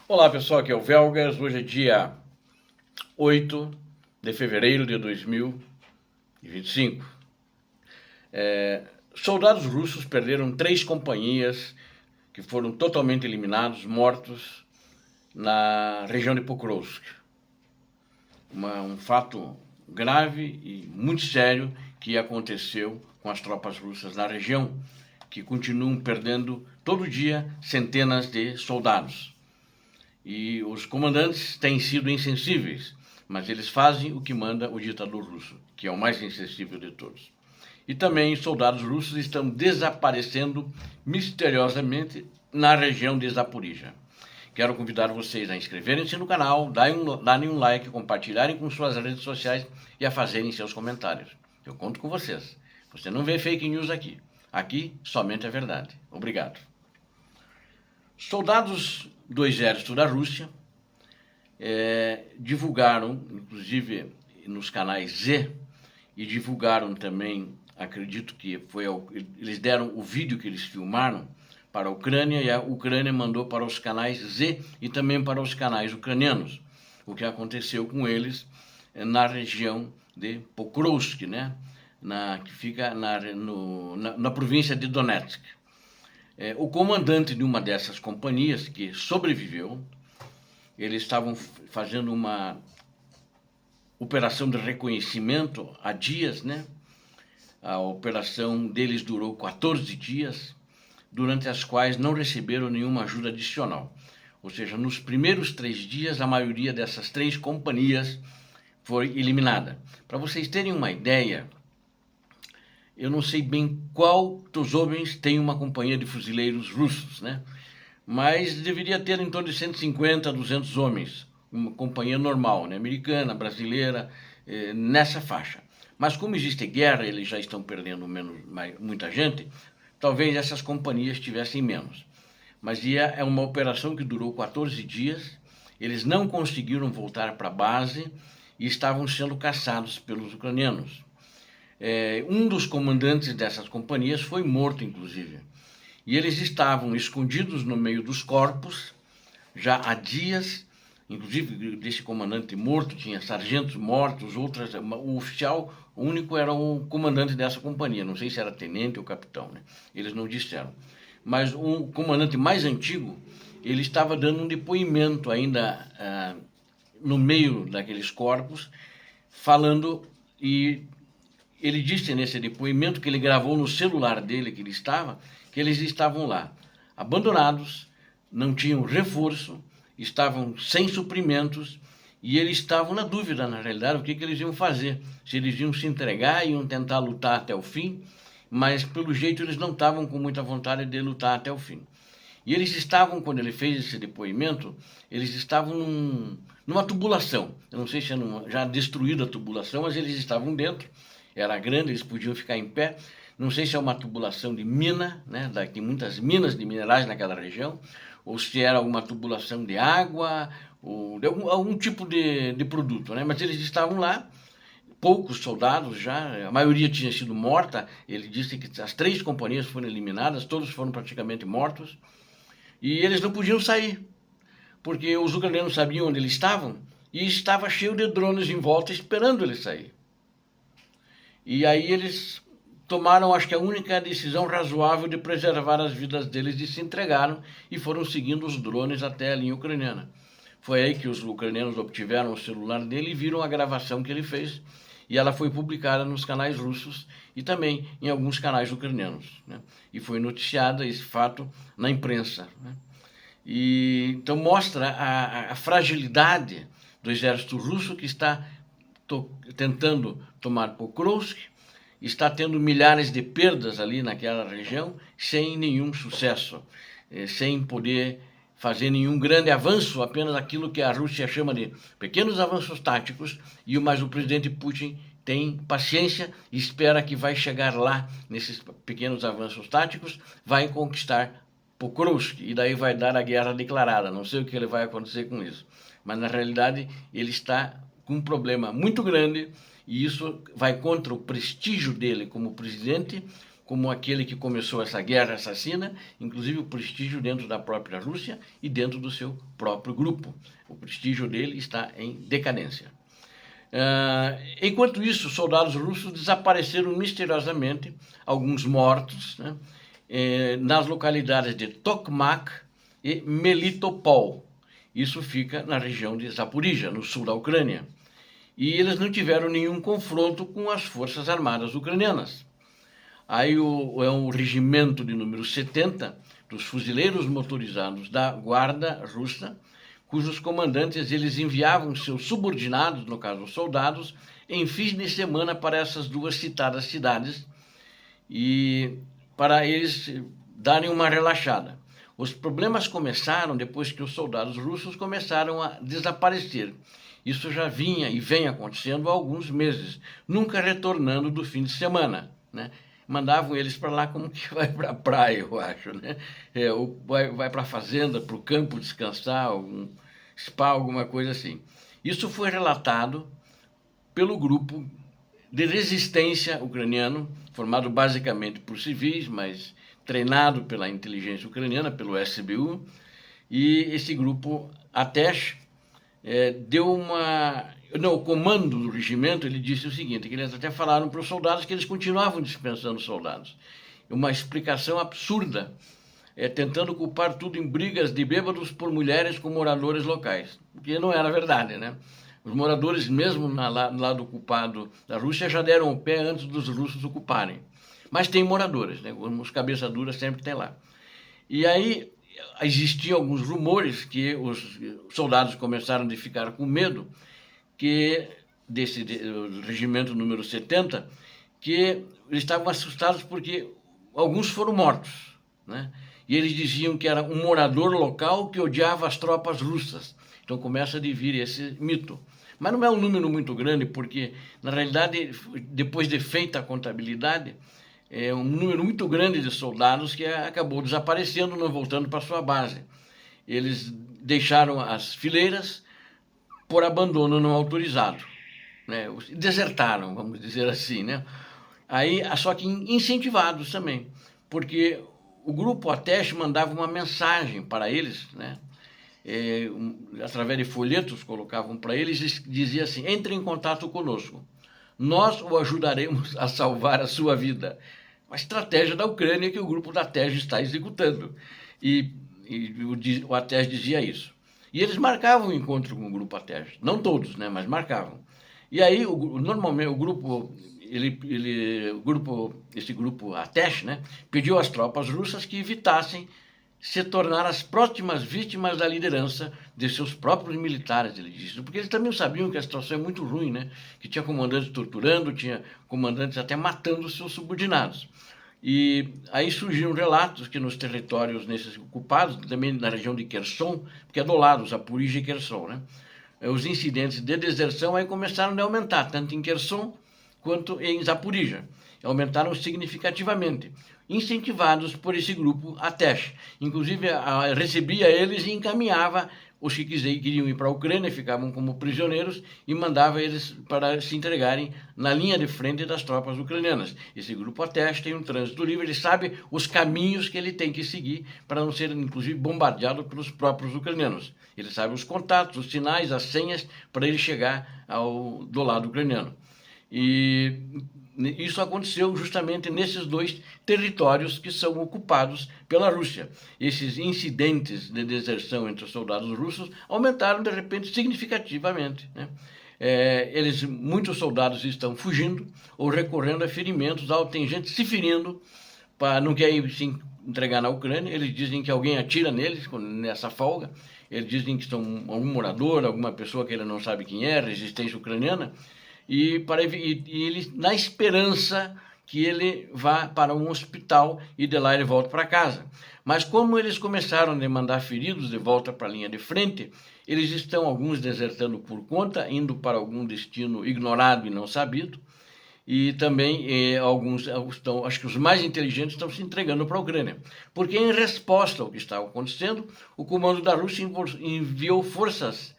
Olá pessoal, aqui é o Velgas. Hoje é dia 8 de fevereiro de 2025. Soldados russos perderam 3 companhias que foram totalmente eliminados, mortos na região de Pokrovsk. Um fato grave e muito sério que aconteceu com as tropas russas na região, que continuam perdendo todo dia centenas de soldados. E os comandantes têm sido insensíveis, mas eles fazem o que manda o ditador russo, que é o mais insensível de todos. E também soldados russos estão desaparecendo misteriosamente na região de Zaporizhia. Quero convidar vocês a inscreverem-se no canal, darem um like, compartilharem com suas redes sociais e a fazerem seus comentários. Eu conto com vocês. Você não vê fake news aqui. Aqui somente a verdade. Obrigado. Soldados do exército da Rússia divulgaram, inclusive nos canais Z, e divulgaram também, acredito que eles deram o vídeo que eles filmaram para a Ucrânia, e a Ucrânia mandou para os canais Z e também para os canais ucranianos, o que aconteceu com eles na região de Pokrovsk, né? Que fica na província de Donetsk. O comandante de uma dessas companhias, que sobreviveu, eles estavam fazendo uma operação de reconhecimento há dias, né? A operação deles durou 14 dias, durante as quais não receberam nenhuma ajuda adicional. Ou seja, nos primeiros 3 dias, a maioria dessas 3 companhias foi eliminada. Para vocês terem uma ideia, eu não sei bem qual dos homens tem uma companhia de fuzileiros russos, né? Mas deveria ter em torno de 150 a 200 homens, uma companhia normal, né? Americana, brasileira, nessa faixa. Mas como existe guerra, eles já estão perdendo muita gente, talvez essas companhias tivessem menos. Mas é uma operação que durou 14 dias, eles não conseguiram voltar para a base e estavam sendo caçados pelos ucranianos. Um dos comandantes dessas companhias foi morto, inclusive. E eles estavam escondidos no meio dos corpos, já há dias, inclusive desse comandante morto, tinha sargentos mortos, o oficial, o único era o comandante dessa companhia, não sei se era tenente ou capitão, né? Eles não disseram. Mas o comandante mais antigo, ele estava dando um depoimento ainda no meio daqueles corpos, falando, e ele disse nesse depoimento que ele gravou no celular dele que eles estavam lá, abandonados, não tinham reforço, estavam sem suprimentos e eles estavam na dúvida, na realidade, o que eles iam fazer. Se eles iam se entregar, iam tentar lutar até o fim, mas pelo jeito eles não estavam com muita vontade de lutar até o fim. E eles estavam, quando ele fez esse depoimento, eles estavam numa tubulação. Eu não sei se é já destruída a tubulação, mas eles estavam dentro, era grande, eles podiam ficar em pé. Não sei se é uma tubulação de mina, né? Tem muitas minas de minerais naquela região, ou se era uma tubulação de água, ou de algum tipo de produto, né? Mas eles estavam lá, poucos soldados já, a maioria tinha sido morta. Ele disse que as 3 companhias foram eliminadas, todos foram praticamente mortos, e eles não podiam sair, porque os ucranianos sabiam onde eles estavam, e estava cheio de drones em volta esperando eles sair. E aí eles tomaram, acho que a única decisão razoável de preservar as vidas deles, e se entregaram e foram seguindo os drones até a linha ucraniana. Foi aí que os ucranianos obtiveram o celular dele e viram a gravação que ele fez, e ela foi publicada nos canais russos e também em alguns canais ucranianos, né? E foi noticiada esse fato na imprensa, né? E então mostra a fragilidade do exército russo, que está tentando tomar Pokrovsk, está tendo milhares de perdas ali naquela região, sem nenhum sucesso, sem poder fazer nenhum grande avanço, apenas aquilo que a Rússia chama de pequenos avanços táticos, mas o presidente Putin tem paciência e espera que vai chegar lá, nesses pequenos avanços táticos, vai conquistar Pokrovsk, e daí vai dar a guerra declarada. Não sei o que vai acontecer com isso, mas na realidade ele está com um problema muito grande, e isso vai contra o prestígio dele como presidente, como aquele que começou essa guerra assassina, inclusive o prestígio dentro da própria Rússia e dentro do seu próprio grupo. O prestígio dele está em decadência. Enquanto isso, soldados russos desapareceram misteriosamente, alguns mortos, né, nas localidades de Tokmak e Melitopol. Isso fica na região de Zaporizhia, no sul da Ucrânia. E eles não tiveram nenhum confronto com as forças armadas ucranianas. Aí o regimento de número 70 dos fuzileiros motorizados da guarda russa, cujos comandantes eles enviavam seus subordinados, no caso os soldados, em fins de semana para essas duas citadas cidades e para eles darem uma relaxada. Os problemas começaram depois que os soldados russos começaram a desaparecer. Isso já vinha e vem acontecendo há alguns meses, nunca retornando do fim de semana, né? Mandavam eles para lá como que vai para a praia, eu acho, né? Ou vai para a fazenda, para o campo descansar, algum spa, alguma coisa assim. Isso foi relatado pelo grupo de resistência ucraniano, formado basicamente por civis, mas treinado pela inteligência ucraniana, pelo SBU, e esse grupo, Atesh, deu uma... Não, o comando do regimento, ele disse o seguinte, que eles até falaram para os soldados que eles continuavam dispensando soldados. Uma explicação absurda, tentando culpar tudo em brigas de bêbados por mulheres com moradores locais, que não era verdade, né? Os moradores, mesmo no lado ocupado da Rússia, já deram o pé antes dos russos ocuparem. Mas tem moradores, né? Os cabeça duras sempre tem lá. E aí existiam alguns rumores que os soldados começaram a ficar com medo que desse regimento número 70, que eles estavam assustados porque alguns foram mortos, né? E eles diziam que era um morador local que odiava as tropas russas. Então começa a vir esse mito. Mas não é um número muito grande, porque, na realidade, depois de feita a contabilidade, é um número muito grande de soldados que acabou desaparecendo, não voltando para sua base. Eles deixaram as fileiras por abandono não autorizado, né? Desertaram, vamos dizer assim, né? Aí, só que incentivados também, porque o grupo Atesh mandava uma mensagem para eles, né? Através de folhetos colocavam para eles e dizia assim: entre em contato conosco, nós o ajudaremos a salvar a sua vida. Uma estratégia da Ucrânia que o grupo da Atesh está executando. E o Atesh dizia isso. E eles marcavam o encontro com o grupo Atesh, não todos, né, mas marcavam. E aí, normalmente, esse grupo Atesh, né, pediu às tropas russas que evitassem se tornar as próximas vítimas da liderança de seus próprios militares, ele disse, porque eles também sabiam que a situação é muito ruim, né? Que tinha comandantes torturando, tinha comandantes até matando seus subordinados. E aí surgiram relatos que nos territórios nesses ocupados, também na região de Kherson, que é do lado, Zaporizhia e Kherson, né? Os incidentes de deserção aí começaram a aumentar, tanto em Kherson quanto em Zaporizhia. Aumentaram significativamente, incentivados por esse grupo Atesh. Inclusive, recebia eles e encaminhava os que queriam ir para a Ucrânia, ficavam como prisioneiros, e mandava eles para se entregarem na linha de frente das tropas ucranianas. Esse grupo Atesh tem um trânsito livre, ele sabe os caminhos que ele tem que seguir para não ser, inclusive, bombardeado pelos próprios ucranianos. Ele sabe os contatos, os sinais, as senhas para ele chegar do lado ucraniano. E isso aconteceu justamente nesses dois territórios que são ocupados pela Rússia. Esses incidentes de deserção entre os soldados russos aumentaram, de repente, significativamente, né? Muitos soldados estão fugindo ou recorrendo a ferimentos. Tem gente se ferindo para não querer se entregar na Ucrânia. Eles dizem que alguém atira neles nessa folga. Eles dizem que são algum morador, alguma pessoa que ele não sabe quem é, resistência ucraniana. E ele, na esperança que ele vá para um hospital e de lá ele volte para casa. Mas como eles começaram a mandar feridos de volta para a linha de frente, eles estão, alguns desertando por conta, indo para algum destino ignorado e não sabido, e também alguns estão, acho que os mais inteligentes estão se entregando para a Ucrânia. Porque em resposta ao que estava acontecendo, o comando da Rússia enviou forças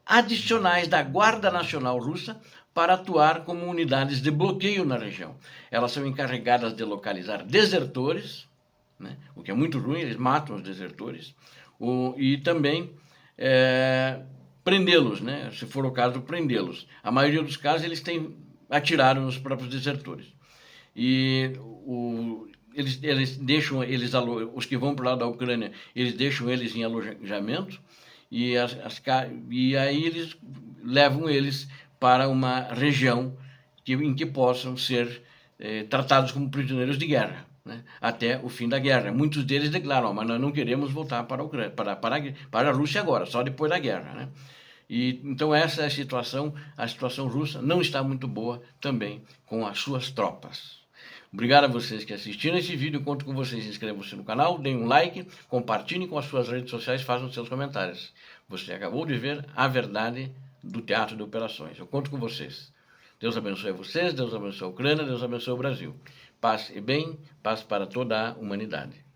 adicionais da Guarda Nacional Russa para atuar como unidades de bloqueio na região. Elas são encarregadas de localizar desertores, né, o que é muito ruim, eles matam os desertores, e também prendê-los, né, se for o caso, prendê-los. A maioria dos casos eles atiraram nos próprios desertores. E eles deixam os que vão para o lado da Ucrânia, eles deixam eles em alojamento, e aí eles levam eles para uma região em que possam ser tratados como prisioneiros de guerra, né, até o fim da guerra. Muitos deles declaram, mas nós não queremos voltar para a Ucrânia, para a Rússia agora, só depois da guerra, né? E então essa é a situação russa não está muito boa também com as suas tropas. Obrigado a vocês que assistiram esse vídeo, conto com vocês, inscrevam-se no canal, deem um like, compartilhem com as suas redes sociais, façam seus comentários. Você acabou de ver a verdade do teatro de operações, eu conto com vocês. Deus abençoe vocês, Deus abençoe a Ucrânia, Deus abençoe o Brasil. Paz e bem, paz para toda a humanidade.